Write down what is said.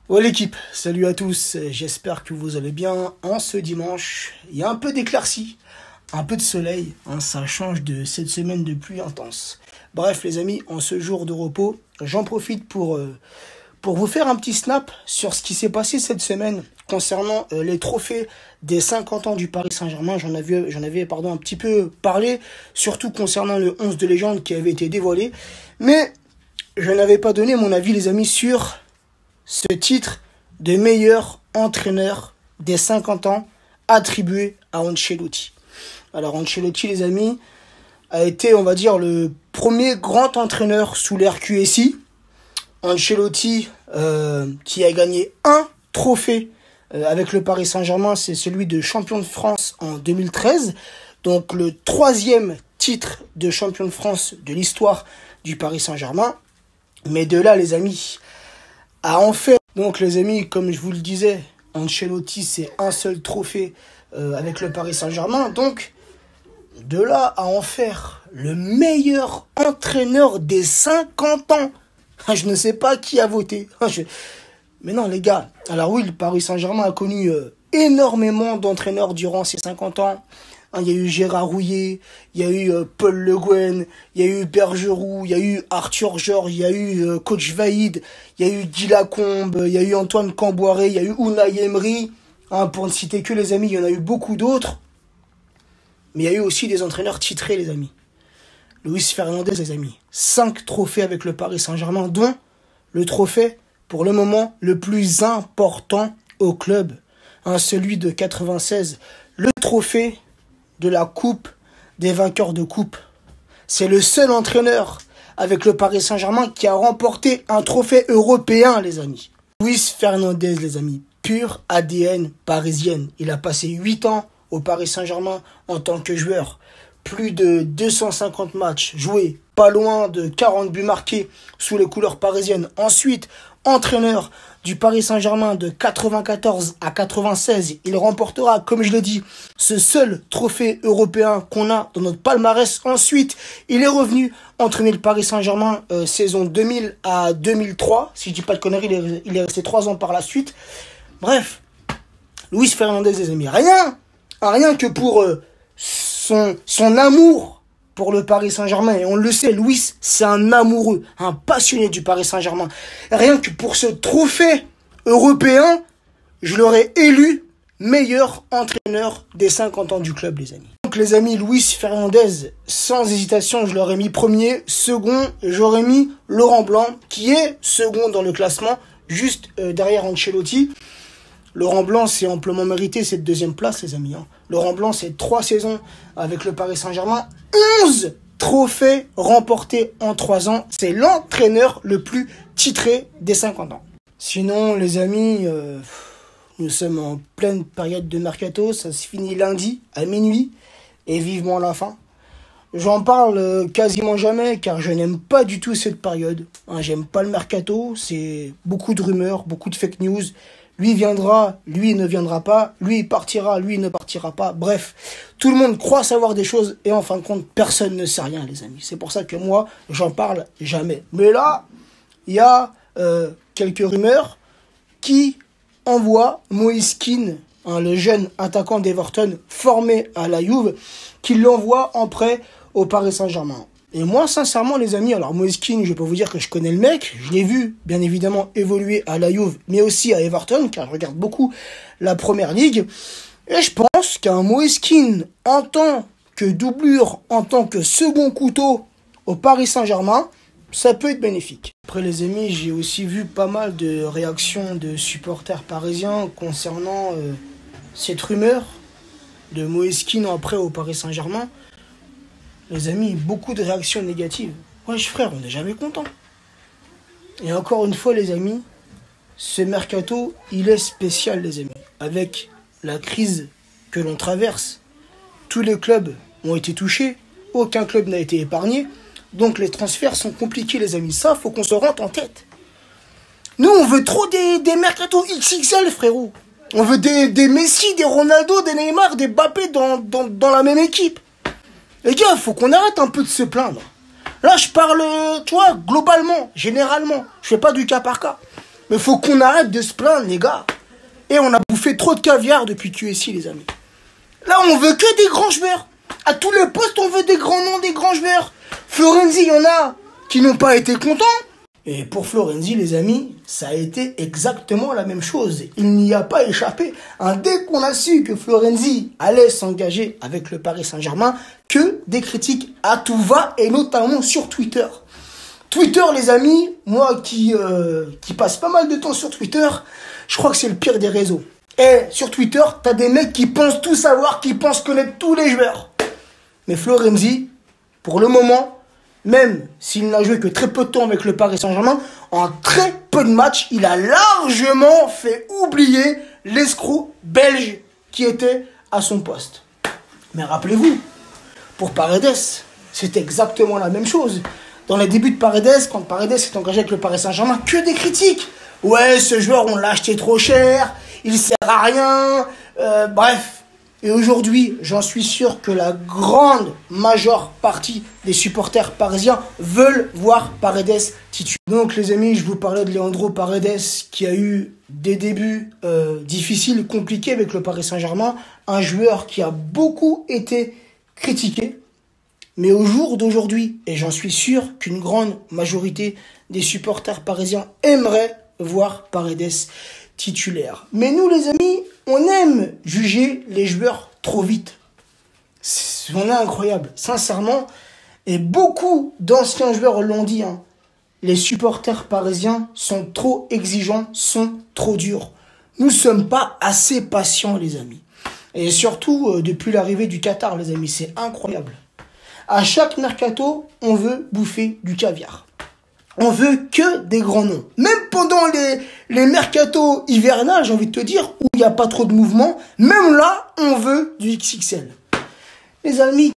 Ouais l'équipe, salut à tous, j'espère que vous allez bien en ce dimanche. Il y a un peu d'éclaircie, un peu de soleil, ça change de cette semaine de pluie intense. Bref les amis, en ce jour de repos, j'en profite pour vous faire un petit snap sur ce qui s'est passé cette semaine concernant les trophées des 50 ans du Paris Saint-Germain. J'en avais un petit peu parlé, surtout concernant le 11 de légende qui avait été dévoilé. Mais je n'avais pas donné mon avis les amis sur ce titre de meilleur entraîneur des 50 ans attribué à Ancelotti. Alors Ancelotti les amis a été on va dire le premier grand entraîneur sous l'ère QSI. Ancelotti qui a gagné un trophée avec le Paris Saint-Germain, c'est celui de champion de France en 2013. Donc le troisième titre de champion de France de l'histoire du Paris Saint-Germain. Mais de là les amis à en faire. Donc les amis, comme je vous le disais, Ancelotti c'est un seul trophée avec le Paris Saint-Germain. Donc de là à en faire le meilleur entraîneur des 50 ans. Je ne sais pas qui a voté. Mais non les gars, alors oui, le Paris Saint-Germain a connu énormément d'entraîneurs durant ces 50 ans. Il y a eu Gérard Rouillet, il y a eu Paul Le Guen, il y a eu Bergerou, il y a eu Arthur Georges, il y a eu Coach Vaïd, il y a eu Guy Lacombe, il y a eu Antoine Camboiré, il y a eu Unai Emery. Pour ne citer que les amis, il y en a eu beaucoup d'autres. Mais il y a eu aussi des entraîneurs titrés les amis. Luis Fernandez les amis. 5 trophées avec le Paris Saint-Germain, dont le trophée pour le moment le plus important au club. Celui de 96. Le trophée de la coupe des vainqueurs de coupe. C'est le seul entraîneur avec le Paris Saint-Germain qui a remporté un trophée européen, les amis. Luis Fernandez, les amis, pur ADN parisienne. Il a passé 8 ans au Paris Saint-Germain en tant que joueur. Plus de 250 matchs joués, pas loin de 40 buts marqués sous les couleurs parisiennes. Ensuite, entraîneur du Paris Saint-Germain de 94 à 96, il remportera, comme je l'ai dit, ce seul trophée européen qu'on a dans notre palmarès. Ensuite, il est revenu entraîner le Paris Saint-Germain saison 2000 à 2003. Si je dis pas de conneries, il est resté 3 ans par la suite. Bref, Luis Fernandez, les amis, rien que pour son amour pour le Paris Saint-Germain, et on le sait, Luis, c'est un amoureux, un passionné du Paris Saint-Germain. Rien que pour ce trophée européen, je l'aurais élu meilleur entraîneur des 50 ans du club, les amis. Donc les amis, Luis Fernandez, sans hésitation, je l'aurais mis premier. Second, j'aurais mis Laurent Blanc, qui est second dans le classement, juste derrière Ancelotti. Laurent Blanc, c'est amplement mérité cette deuxième place, les amis. Laurent Blanc, c'est 3 saisons avec le Paris Saint-Germain. 11 trophées remportés en 3 ans. C'est l'entraîneur le plus titré des 50 ans. Sinon, les amis, nous sommes en pleine période de mercato. Ça se finit lundi à minuit et vivement la fin. J'en parle quasiment jamais car je n'aime pas du tout cette période. J'aime pas le mercato. C'est beaucoup de rumeurs, beaucoup de fake news. Lui viendra, lui ne viendra pas, lui partira, lui ne partira pas. Bref, tout le monde croit savoir des choses et en fin de compte, personne ne sait rien, les amis. C'est pour ça que moi, j'en parle jamais. Mais là, il y a quelques rumeurs qui envoient Moïse Kean, le jeune attaquant d'Everton formé à la Juve, qui l'envoie en prêt au Paris Saint-Germain. Et moi, sincèrement, les amis, alors Moïse Kean, je peux vous dire que je connais le mec. Je l'ai vu, bien évidemment, évoluer à la Juve, mais aussi à Everton, car je regarde beaucoup la Première Ligue. Et je pense qu'un Moïse Kean, en tant que doublure, en tant que second couteau au Paris Saint-Germain, ça peut être bénéfique. Après, les amis, j'ai aussi vu pas mal de réactions de supporters parisiens concernant cette rumeur de Moïse Kean en prêt au Paris Saint-Germain. Les amis, beaucoup de réactions négatives. Wesh frère, on n'est jamais content. Et encore une fois les amis, ce mercato, il est spécial les amis. Avec la crise que l'on traverse, tous les clubs ont été touchés, aucun club n'a été épargné. Donc les transferts sont compliqués les amis, ça faut qu'on se rentre en tête. Nous on veut trop des mercatos XXL frérot. On veut des Messi, des Ronaldo, des Neymar, des Mbappé dans la même équipe. Les gars, faut qu'on arrête un peu de se plaindre. Là, je parle, tu vois, globalement, généralement. Je fais pas du cas par cas. Mais faut qu'on arrête de se plaindre, les gars. Et on a bouffé trop de caviar depuis QSI, les amis. Là, on veut que des grands joueurs. À tous les postes, on veut des grands noms, des grands joueurs. Florenzi, il y en a qui n'ont pas été contents. Et pour Florenzi, les amis, ça a été exactement la même chose. Il n'y a pas échappé. Dès qu'on a su que Florenzi allait s'engager avec le Paris Saint-Germain, que des critiques à tout va, et notamment sur Twitter. Twitter, les amis, moi qui passe pas mal de temps sur Twitter, je crois que c'est le pire des réseaux. Et sur Twitter, t'as des mecs qui pensent tout savoir, qui pensent connaître tous les joueurs. Mais Florenzi, pour le moment, même s'il n'a joué que très peu de temps avec le Paris Saint-Germain, en très peu de matchs, il a largement fait oublier l'escroc belge qui était à son poste. Mais rappelez-vous, pour Paredes, c'était exactement la même chose. Dans les débuts de Paredes, quand Paredes s'est engagé avec le Paris Saint-Germain, que des critiques. Ouais, ce joueur, on l'a acheté trop cher, il sert à rien, bref. Et aujourd'hui, j'en suis sûr que la grande majeure partie des supporters parisiens veulent voir Paredes titulaire. Donc les amis, je vous parlais de Leandro Paredes qui a eu des débuts difficiles, compliqués avec le Paris Saint-Germain. Un joueur qui a beaucoup été critiqué. Mais au jour d'aujourd'hui, et j'en suis sûr qu'une grande majorité des supporters parisiens aimeraient voir Paredes titulaire. Mais nous les amis, on aime juger les joueurs trop vite. On est incroyable, sincèrement. Et beaucoup d'anciens joueurs l'ont dit. Les supporters parisiens sont trop exigeants, sont trop durs. Nous ne sommes pas assez patients, les amis. Et surtout, depuis l'arrivée du Qatar, les amis, c'est incroyable. À chaque mercato, on veut bouffer du caviar. On veut que des grands noms. Même pendant les mercatos hivernales, j'ai envie de te dire, où il n'y a pas trop de mouvement, même là, on veut du XXL. Les amis,